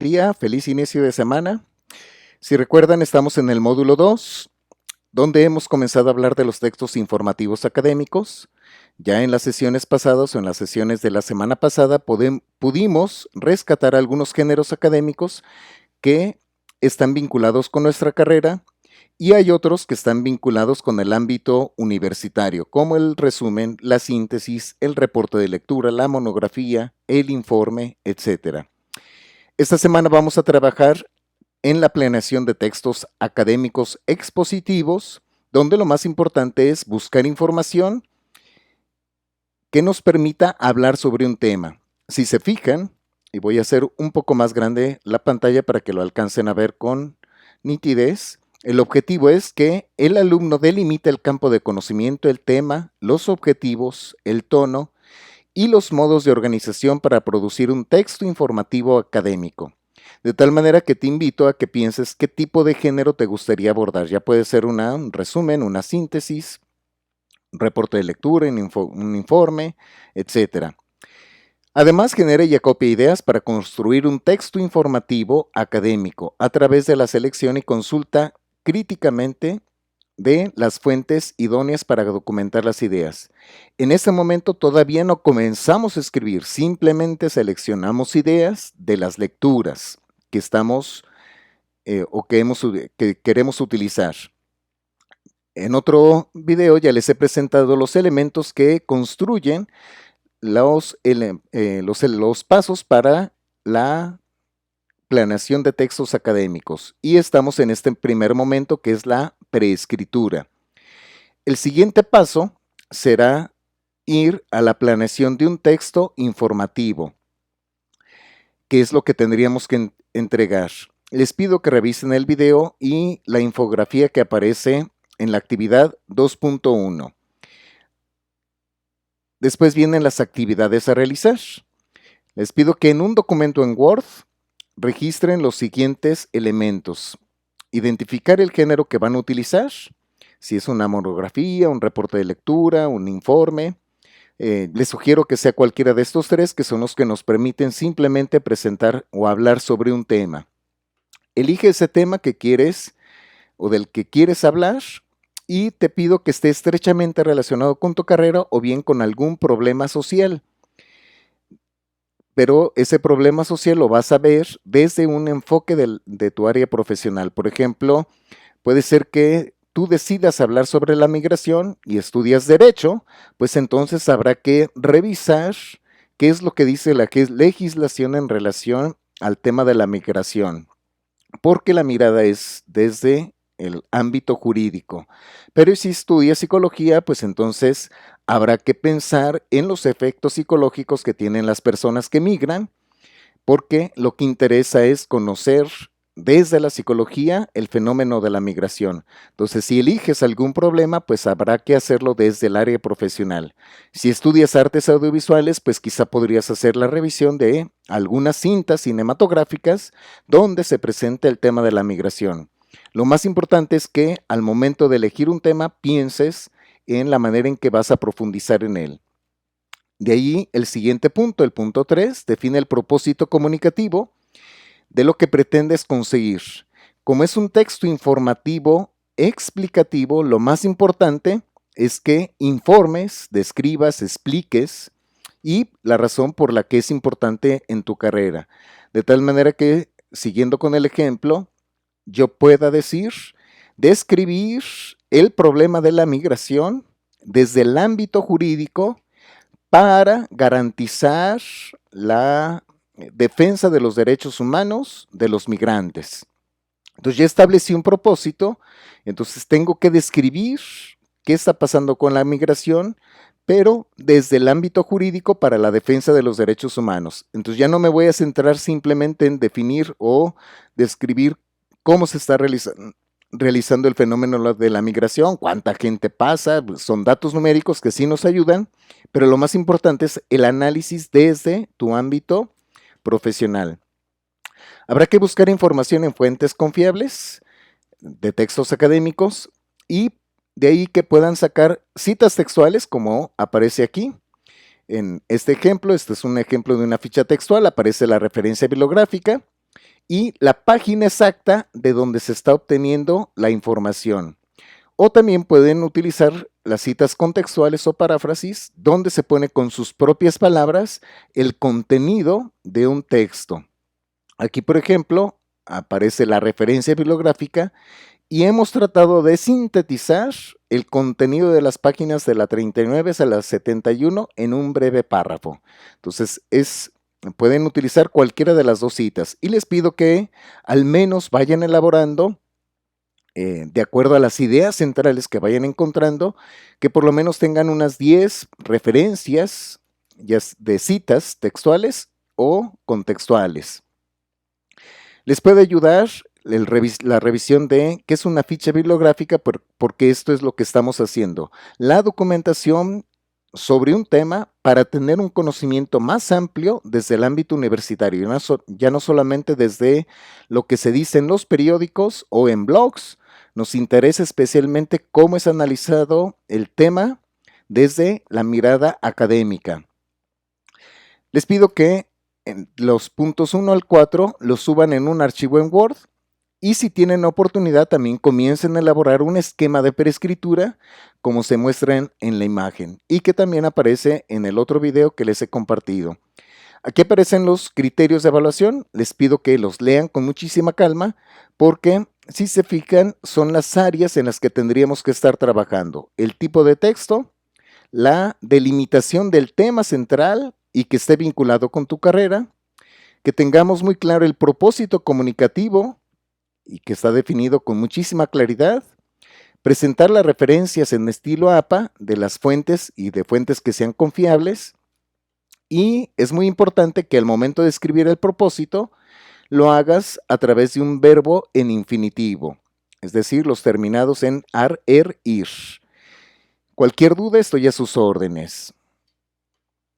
día, feliz inicio de semana. Si recuerdan, estamos en el módulo 2, donde hemos comenzado a hablar de los textos informativos académicos. Ya en las sesiones pasadas o en las sesiones de la semana pasada pudimos rescatar algunos géneros académicos que están vinculados con nuestra carrera y hay otros que están vinculados con el ámbito universitario, como el resumen, la síntesis, el reporte de lectura, la monografía, el informe, etc. Esta semana vamos a trabajar en la planeación de textos académicos expositivos, donde lo más importante es buscar información que nos permita hablar sobre un tema. Si se fijan, y voy a hacer un poco más grande la pantalla para que lo alcancen a ver con nitidez, el objetivo es que el alumno delimite el campo de conocimiento, el tema, los objetivos, el tono y los modos de organización para producir un texto informativo académico. De tal manera que te invito a que pienses qué tipo de género te gustaría abordar. Ya puede ser un resumen, una síntesis, un reporte de lectura, un informe, etc. Además, genera y acopia ideas para construir un texto informativo académico a través de la selección y consulta críticamente de las fuentes idóneas para documentar las ideas. En este momento todavía no comenzamos a escribir, simplemente seleccionamos ideas de las lecturas que estamos o que queremos utilizar. En otro video ya les he presentado los elementos que construyen los pasos para la planeación de textos académicos y estamos en este primer momento que es la preescritura. El siguiente paso será ir a la planeación de un texto informativo, que es lo que tendríamos que entregar. Les pido que revisen el video y la infografía que aparece en la actividad 2.1. Después vienen las actividades a realizar. Les pido que en un documento en Word registren los siguientes elementos. Identificar el género que van a utilizar, si es una monografía, un reporte de lectura, un informe. Les sugiero que sea cualquiera de estos tres, que son los que nos permiten simplemente presentar o hablar sobre un tema. Elige ese tema que quieres o del que quieres hablar y te pido que esté estrechamente relacionado con tu carrera o bien con algún problema social. Pero ese problema social lo vas a ver desde un enfoque de tu área profesional. Por ejemplo, puede ser que tú decidas hablar sobre la migración y estudias derecho, pues entonces habrá que revisar qué es lo que dice la legislación en relación al tema de la migración, porque la mirada es desde el ámbito jurídico. Pero si estudias psicología, pues entonces habrá que pensar en los efectos psicológicos que tienen las personas que migran, porque lo que interesa es conocer desde la psicología el fenómeno de la migración. Entonces, si eliges algún problema, pues habrá que hacerlo desde el área profesional. Si estudias artes audiovisuales, pues quizá podrías hacer la revisión de algunas cintas cinematográficas donde se presenta el tema de la migración. Lo más importante es que al momento de elegir un tema pienses en la manera en que vas a profundizar en él. De ahí el siguiente punto, el punto 3, define el propósito comunicativo de lo que pretendes conseguir. Como es un texto informativo, explicativo, lo más importante es que informes, describas, expliques y la razón por la que es importante en tu carrera. De tal manera que, siguiendo con el ejemplo, yo pueda decir, describir el problema de la migración desde el ámbito jurídico para garantizar la defensa de los derechos humanos de los migrantes. Entonces ya establecí un propósito, entonces tengo que describir qué está pasando con la migración, pero desde el ámbito jurídico para la defensa de los derechos humanos. Entonces ya no me voy a centrar simplemente en definir o describir cómo se está realizando el fenómeno de la migración, cuánta gente pasa, son datos numéricos que sí nos ayudan, pero lo más importante es el análisis desde tu ámbito profesional. Habrá que buscar información en fuentes confiables de textos académicos y de ahí que puedan sacar citas textuales como aparece aquí. En este ejemplo, este es un ejemplo de una ficha textual, aparece la referencia bibliográfica y la página exacta de donde se está obteniendo la información. O también pueden utilizar las citas contextuales o paráfrasis, donde se pone con sus propias palabras el contenido de un texto. Aquí, por ejemplo, aparece la referencia bibliográfica y hemos tratado de sintetizar el contenido de las páginas de la 39 a la 71 en un breve párrafo. Entonces, pueden utilizar cualquiera de las dos citas y les pido que al menos vayan elaborando de acuerdo a las ideas centrales que vayan encontrando, que por lo menos tengan unas 10 referencias ya de citas textuales o contextuales. Les puede ayudar la revisión de qué es una ficha bibliográfica, porque esto es lo que estamos haciendo. La documentación sobre un tema para tener un conocimiento más amplio desde el ámbito universitario, ya no solamente desde lo que se dice en los periódicos o en blogs. Nos interesa especialmente cómo es analizado el tema desde la mirada académica. Les pido que los puntos 1 al 4 los suban en un archivo en Word y si tienen oportunidad también comiencen a elaborar un esquema de preescritura como se muestra en la imagen y que también aparece en el otro video que les he compartido. Aquí aparecen los criterios de evaluación, les pido que los lean con muchísima calma porque si se fijan son las áreas en las que tendríamos que estar trabajando. El tipo de texto, la delimitación del tema central y que esté vinculado con tu carrera, que tengamos muy claro el propósito comunicativo y que está definido con muchísima claridad, presentar las referencias en estilo APA de las fuentes y de fuentes que sean confiables, y es muy importante que al momento de escribir el propósito lo hagas a través de un verbo en infinitivo, es decir, los terminados en ar, er, ir. Cualquier duda estoy a sus órdenes.